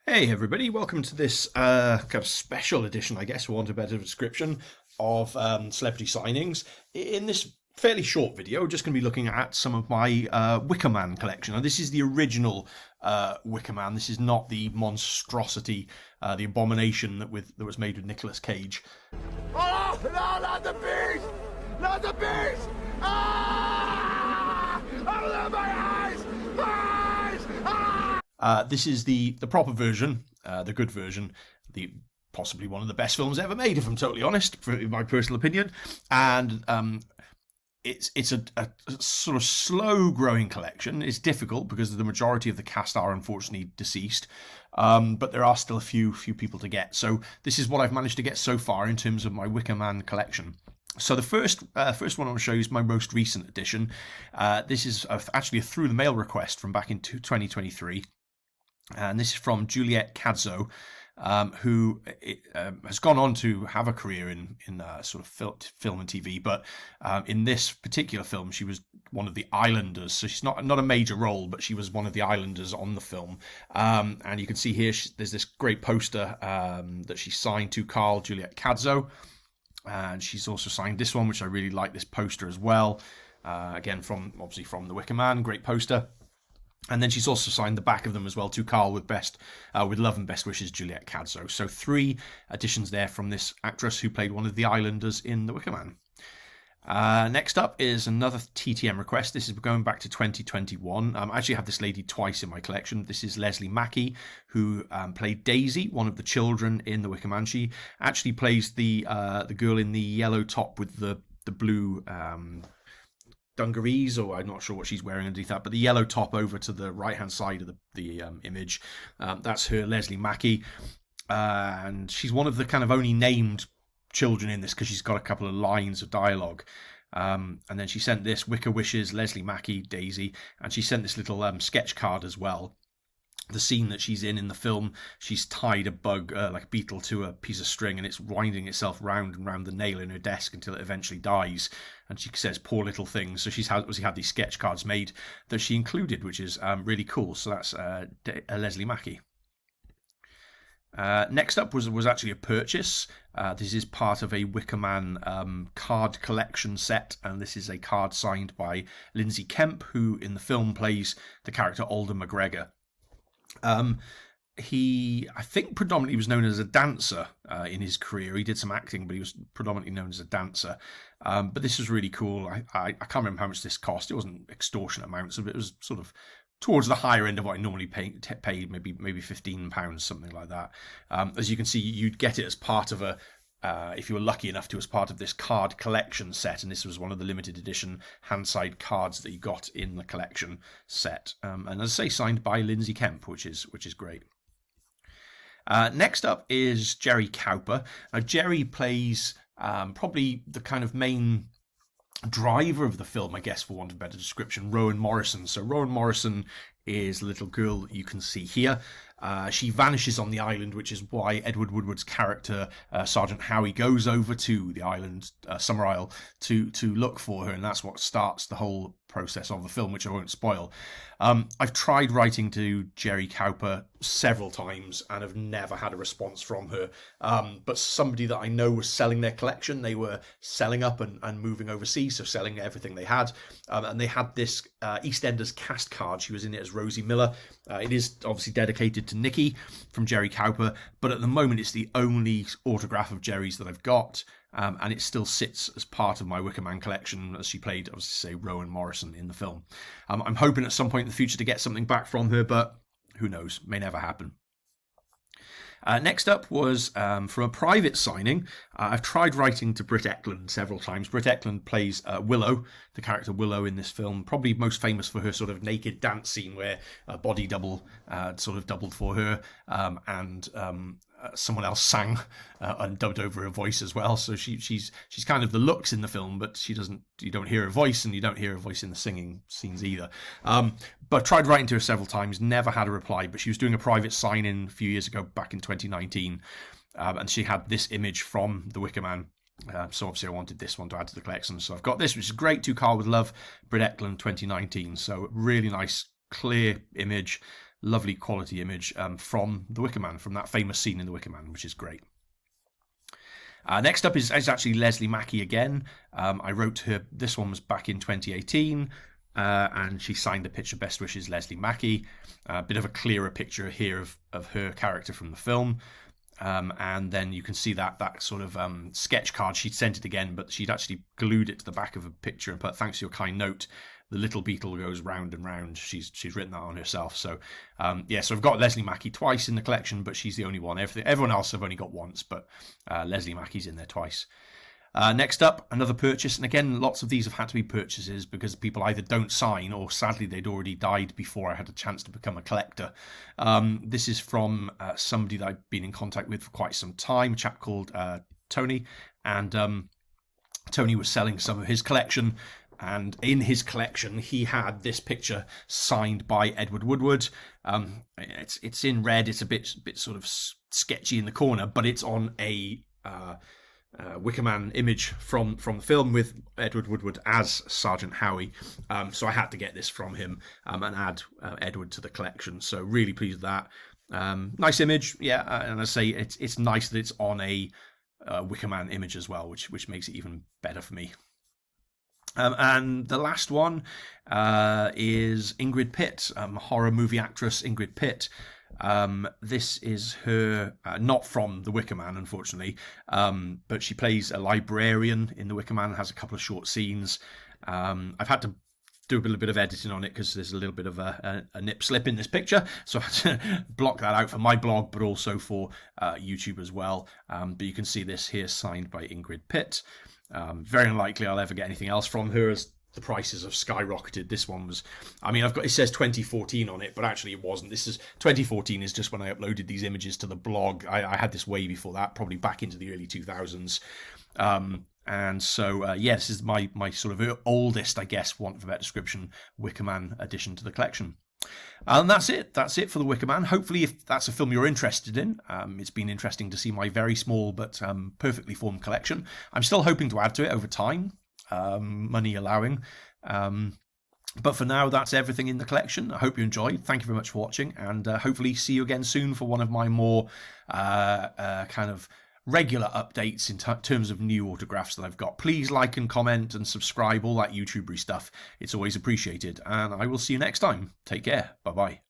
Hey everybody, welcome to this kind of special edition, I guess, for want of a better description, of celebrity signings. In this fairly short video, we're just going to be looking at some of my Wicker Man collection. Now, this is the original Wicker Man. This is not the monstrosity, the abomination that was made with Nicolas Cage. Oh, no, not the beast! Not the beast! Ah! Oh, my eyes! My eyes! Ah! This is the proper version, the good version, the possibly one of the best films ever made, if I'm totally honest, in my personal opinion. And it's a sort of slow growing collection. It's difficult because the majority of the cast are unfortunately deceased, but there are still a few people to get. So this is what I've managed to get so far in terms of my Wicker Man collection. So the first one I want to show you is my most recent edition. This is actually a through the mail request from back in 2023. And this is from Juliette Cadzo, who has gone on to have a career in sort of film and TV. But in this particular film, she was one of the islanders. So she's not a major role, but she was one of the islanders on the film. And you can see here, there's this great poster that she signed to Carl Juliette Cadzo. And she's also signed this one, which I really like, this poster as well. Again, obviously from The Wicker Man, great poster. And then she's also signed the back of them as well to Carl with love and best wishes, Juliette Cadzo. So 3 editions there from this actress who played one of the islanders in The Wicker Man. Next up is another TTM request. This is going back to 2021. I actually have this lady twice in my collection. This is Leslie Mackey, who played Daisy, one of the children in The Wicker Man. She actually plays the girl in the yellow top with the blue dungarees, or I'm not sure what she's wearing underneath that, but the yellow top over to the right hand side of the image, that's her, Leslie Mackey, and she's one of the kind of only named children in this because she's got a couple of lines of dialogue. And then she sent this Wicker Wishes, Leslie Mackey, Daisy, and she sent this little sketch card as well. The scene that she's in the film, she's tied a bug, like a beetle, to a piece of string, and it's winding itself round and round the nail in her desk until it eventually dies. And she says, "Poor little thing." So she's had these sketch cards made that she included, which is really cool. So that's Leslie Mackey. Next up was actually a purchase. This is part of a Wicker Man card collection set, and this is a card signed by Lindsay Kemp, who in the film plays the character Alden McGregor. He, I think, predominantly was known as a dancer in his career. He did some acting, but he was predominantly known as a dancer. But this was really cool. I can't remember how much this cost. It wasn't extortionate amounts, but it was sort of towards the higher end of what I normally pay maybe £15, something like that. As you can see, you'd get it as part of if you were lucky enough to, as part of this card collection set, and this was one of the limited edition hand-signed cards that you got in the collection set. And as I say, signed by Lindsay Kemp, which is great. Next up is Jerry Cowper. Now, Jerry plays probably the kind of main driver of the film, I guess, for want of a better description, Rowan Morrison. So Rowan Morrison is the little girl that you can see here. She vanishes on the island, which is why Edward Woodward's character, Sergeant Howie, goes over to the island, Summer Isle, to look for her, and that's what starts the whole process of the film, which I won't spoil. I've tried writing to Jerry Cowper several times and have never had a response from her. But somebody that I know was selling their collection. They were selling up and moving overseas, so selling everything they had. And they had this EastEnders cast card. She was in it as Rosie Miller. It is obviously dedicated to Nikki from Jerry Cowper, but at the moment it's the only autograph of Jerry's that I've got. And it still sits as part of my Wicker Man collection, as she played, I was to say, Rowan Morrison in the film. I'm hoping at some point in the future to get something back from her, but who knows, may never happen. Next up was from a private signing. I've tried writing to Britt Ekland several times. Britt Ekland plays Willow, the character Willow in this film, probably most famous for her sort of naked dance scene where a body double sort of doubled for her, and someone else sang and dubbed over her voice as well. So she's kind of the looks in the film, but you don't hear her voice, and you don't hear her voice in the singing scenes either. But tried writing to her several times, never had a reply, but she was doing a private sign-in a few years ago, back in 2019, and she had this image from The Wicker Man. So obviously I wanted this one to add to the collection. So I've got this, which is great. To Carl with Love, Britt Ekland 2019. So really nice, clear image. lovely quality image from the Wicker Man, from that famous scene in the Wicker Man, which is great. Next up is actually Leslie Mackey again. I wrote her, this one was back in 2018, and she signed the picture Best Wishes, Leslie Mackey. A bit of a clearer picture here of her character from the film. And then you can see that sort of sketch card. She'd sent it again, but she'd actually glued it to the back of a picture and put, "Thanks for your kind note. The little beetle goes round and round." She's written that on herself. So so I've got Leslie Mackey twice in the collection, but she's the only one. Everyone else I've only got once, but Leslie Mackey's in there twice. Next up, another purchase, and again, lots of these have had to be purchases because people either don't sign or sadly they'd already died before I had a chance to become a collector. This is from somebody that I've been in contact with for quite some time, a chap called Tony, and Tony was selling some of his collection, and in his collection he had this picture signed by Edward Woodward. It's in red, it's a bit sort of sketchy in the corner, but it's on a Wicker Man image from the film with Edward Woodward as Sergeant Howie. So I had to get this from him and add Edward to the collection. So really pleased with that. Nice image, yeah. And I say it's nice that it's on a Wicker Man image as well, which makes it even better for me. And the last one is Ingrid Pitt, horror movie actress Ingrid Pitt. This is her, not from The Wicker Man, unfortunately, but she plays a librarian in The Wicker Man, has a couple of short scenes. I've had to do a little bit of editing on it because there's a little bit of a nip slip in this picture, so I had to block that out for my blog, but also for YouTube as well. But you can see this here signed by Ingrid Pitt. Very unlikely I'll ever get anything else from her, as the prices have skyrocketed. This one was, it says 2014 on it, but actually it wasn't. 2014 is just when I uploaded these images to the blog. I had this way before that, probably back into the early 2000s. And so, this is my sort of oldest, I guess, want for a better description, Wicker Man addition to the collection. And that's it. That's it for the Wicker Man. Hopefully, if that's a film you're interested in, it's been interesting to see my very small but perfectly formed collection. I'm still hoping to add to it over time, money allowing. But for now, that's everything in the collection. I hope you enjoyed. Thank you very much for watching, and hopefully see you again soon for one of my more kind of regular updates in terms of new autographs that I've got. Please like and comment and subscribe, all that YouTubery stuff. It's always appreciated. And I will see you next time. Take care. Bye-bye.